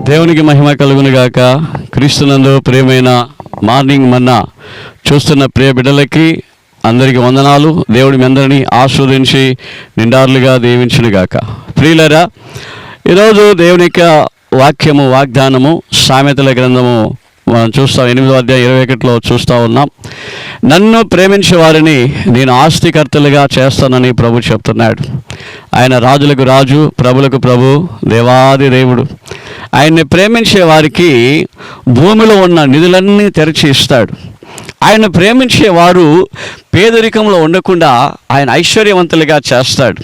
దేవునికి మహిమ కలుగును గాక. క్రీస్తునందు ప్రియమైన మార్నింగ్ మన్నా చూస్తున్న ప్రియ బిడ్డలకి అందరికీ వందనాలు. దేవుడి మీ అందరినీ ఆశీర్వదించి నిండారులుగా దీవించును గాక. ప్రియులారా, ఈరోజు దేవుని యొక్క వాక్యము, వాగ్దానము సామెతల గ్రంథము మనం చూస్తాం. 8వ అధ్యాయం 21లో చూస్తూ ఉన్నాం. నన్ను ప్రేమించే వారిని నేను ఆస్తికర్తలుగా చేస్తానని ప్రభు చెప్తున్నాడు. ఆయన రాజులకు రాజు, ప్రభులకు ప్రభు, దేవాది దేవుడు. ఆయన్ని ప్రేమించే వారికి భూమిలో ఉన్న నిధులన్నీ తెరచి ఇస్తాడు. ఆయన ప్రేమించేవారు పేదరికంలో ఉండకుండా ఆయన ఐశ్వర్యవంతులుగా చేస్తాడు.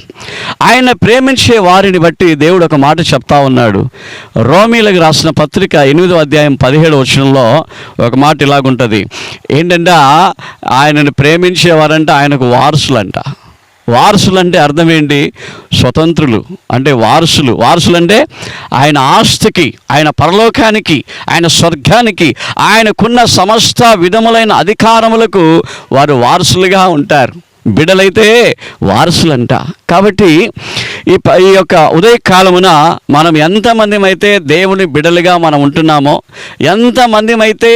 ఆయన ప్రేమించే వారిని బట్టి దేవుడు ఒక మాట చెప్తా ఉన్నాడు. రోమీలకు రాసిన పత్రిక 8వ అధ్యాయం 17వ వచనంలో ఒక మాట ఇలాగుంటుంది. ఏంటంటే ఆయనను ప్రేమించేవారంటే ఆయనకు వారసులంట. వారసులు అంటే అర్థం ఏంటి? స్వతంత్రులు అంటే వారసులు. వారసులు అంటే ఆయన ఆస్తికి, ఆయన పరలోకానికి, ఆయన స్వర్గానికి, ఆయనకున్న సమస్త విధములైన అధికారములకు వారు వారసులుగా ఉంటారు. బిడ్డలైతే వారసులంట. కాబట్టి ఈ యొక్క ఉదయకాలమున మనం ఎంతమంది అయితే దేవుని బిడ్డలుగా మనం ఉంటున్నామో, ఎంతమంది అయితే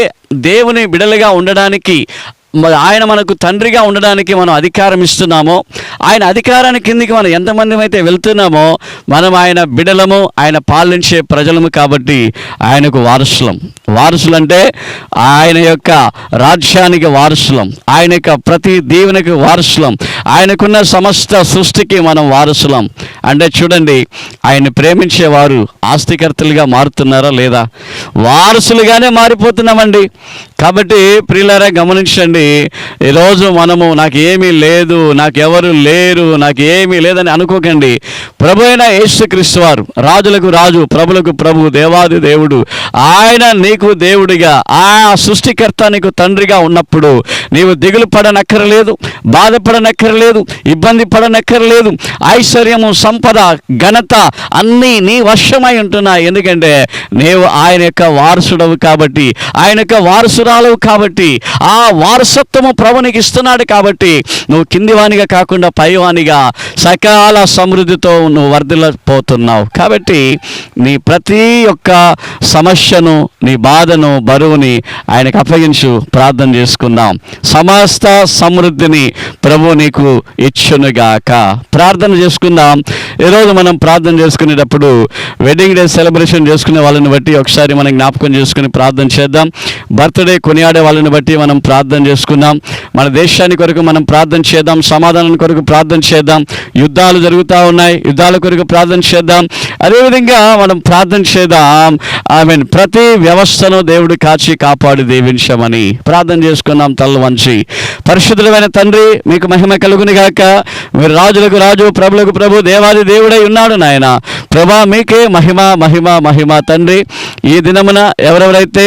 దేవుని బిడ్డలుగా ఉండడానికి, ఆయన మనకు తండ్రిగా ఉండడానికి మనం అధికారం ఇస్తున్నామో, ఆయన అధికారానికి కిందికి మనం ఎంతమంది అయితే వెళ్తున్నామో, మనం ఆయన బిడ్డలము, ఆయన పాలించే ప్రజలము. కాబట్టి ఆయనకు వారసులం. వారసులంటే ఆయన యొక్క రాజ్యానికి వారసులం, ఆయన యొక్క ప్రతి దీవెనకు వారసులం, ఆయనకున్న సమస్త సృష్టికి మనం వారసులం. అంటే చూడండి, ఆయన్ని ప్రేమించేవారు ఆస్తికర్తలుగా మారుతున్నారా లేదా? వారసులుగానే మారిపోతున్నామండి. కాబట్టి ప్రియులారా, గమనించండి. ఈరోజు మనము నాకేమీ లేదు, నాకెవరు లేరు, నాకు ఏమీ లేదని అనుకోకండి. ప్రభు అయిన యేసుక్రీస్తు వారు రాజులకు రాజు, ప్రభులకు ప్రభు, దేవాది దేవుడు. ఆయన నీకు దేవుడిగా, ఆ సృష్టికర్త నీకు తండ్రిగా ఉన్నప్పుడు నీవు దిగులు పడనక్కర్లేదు, బాధపడనక్కర్లేదు, ఇబ్బంది పడనక్కర్లేదు. ఐశ్వర్యము, సంపద, ఘనత అన్నీ నీ వశమై ఉంటున్నాయి. ఎందుకంటే నీవు ఆయన యొక్క వారసుడవు కాబట్టి, ఆయన యొక్క వారసురాలవు కాబట్టి, ఆ వారసత్వము ప్రభు నీకు ఇస్తున్నాడు. కాబట్టి నువ్వు కిందివానిగా కాకుండా పైవానిగా సకాల సమృద్ధితో నువ్వు వర్ధిల్లిపోతున్నావు. కాబట్టి నీ ప్రతి ఒక్క సమస్యను, నీ బాధను, బరువుని ఆయనకు అప్పగించు. ప్రార్థన చేసుకుందాం. సమస్త సమృద్ధిని ప్రభు నీకు ఇచ్చునుగాక. ప్రార్థన చేసుకుందాం. ఈరోజు మనం ప్రార్థన చేసుకునేటప్పుడు వెడ్డింగ్ డే సెలబ్రేషన్ చేసుకునే వాళ్ళని బట్టి ఒకసారి మనం జ్ఞాపకం చేసుకుని ప్రార్థన చేద్దాం. బర్త్డే కొనియాడే వాళ్ళని బట్టి మనం ప్రార్థన చేసుకుందాం. మన దేశాన్ని కొరకు మనం ప్రార్థన చేద్దాం. సమాధానం కొరకు ప్రార్థన చేద్దాం. యుద్ధాలు జరుగుతూ ఉన్నాయి, యుద్ధాల కొరకు ప్రార్థన చేద్దాం. అదేవిధంగా మనం ప్రార్థన చేద్దాం. ప్రతి వ్యవస్థను దేవుడు కాచి కాపాడి దీవించమని ప్రార్థన చేసుకున్నాం. తల వంచి, పరిశుద్ధుడైన తండ్రి, మీకు మహిమ కలుగును గాక. మీరు రాజులకు రాజు, ప్రభులకు ప్రభు, దేవాది దేవుడై ఉన్నాడు నాయన. ప్రభా, మీకే మహిమ మహిమ మహిమ తండ్రి. ఈ దినమున ఎవరెవరైతే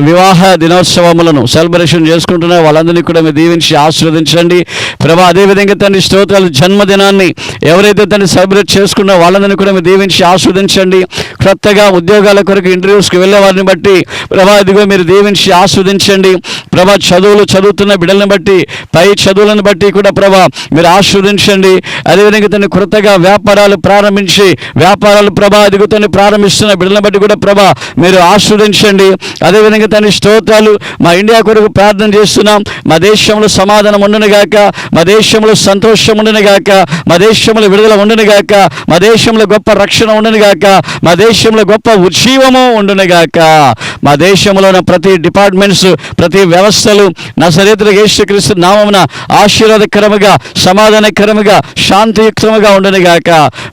వివాహ దినోత్సవములను సెలబ్రేషన్ చేసుకుంటున్నారో వాళ్ళందరినీ కూడా మీరు దీవించి ఆశీర్వదించండి ప్రభా. అదేవిధంగా తండ్రి స్తోత్రాలు, జన్మదినాన్ని ఎవరైతే తండ్రి సెలబ్రేట్ చేసుకున్నారో వాళ్ళందరినీ కూడా మీరు దీవించి ఆశీర్వదించండి. కొత్తగా ఉద్యోగాల కొరకు ఇంటర్వ్యూస్కి వెళ్ళే వారిని బట్టి ప్రభా ఇదిగో మీరు దీవించి ఆశీర్వదించండి ప్రభా. చదువులు చదువుతున్న బిడ్డలను బట్టి, పై చదువులను బట్టి కూడా ప్రభా మీరు ఆశీర్వదించండి. అదేవిధంగా తండ్రి కొత్తగా వ్యాపారాలు ప్రారంభించి, వ్యాపారాలు ప్రభా ఇదిగో తండ్రి ప్రారంభిస్తున్న బిడ్డలను బట్టి కూడా ప్రభా మీరు ఆశీర్వదించండి. అదేవిధంగా తండ్రి స్తోత్రాలు, మా ఇండియా కొరకు ప్రార్థన చేస్తున్నాం. మా దేశంలో సమాధానం ఉండును గాక, మా దేశంలో సంతోషం ఉండును గాక, మా దేశంలో విడుదల ఉండును గాక, మా దేశంలో గొప్ప రక్షణ ఉండును గాక, మా దేశంలో గొప్ప ఉజ్జీవము ఉండును గాక. మా దేశంలో ఉన్న ప్రతి డిపార్ట్మెంట్స్, ప్రతి వ్యవస్థలు నజరేతుడైన యేసుక్రీస్తు నామమున ఆశీర్వాదకరముగా, సమాధానకరముగా, శాంతియుక్తముగా ఉండును గాక.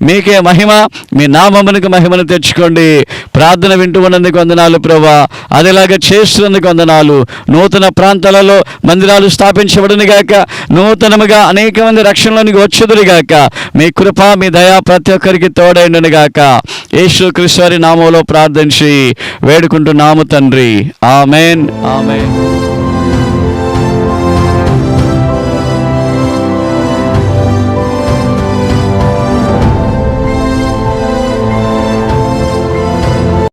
మీకే మహిమ, మీ నామమునకు మహిమను తెచ్చుకోండి. ప్రార్థన వింటూ ఉన్నందుకు వందనాలు ప్రభా. అదేలాగా చేస్తున్నందుకు వందనాలు. నూతన ప్రాంతాలలో మందిరాలు స్థాపించబడును గాక, నూతనముగా అనేక మంది రక్షణలోనికి వచ్చుదురు గాక. మీ కృప, మీ దయ ప్రతి ఒక్కరికి తోడైండును గాక. యేసుక్రీస్తు వారి నామములో ప్రార్థించి వేడుకుంటున్నాము తండ్రి. ఆమేన్, ఆమేన్.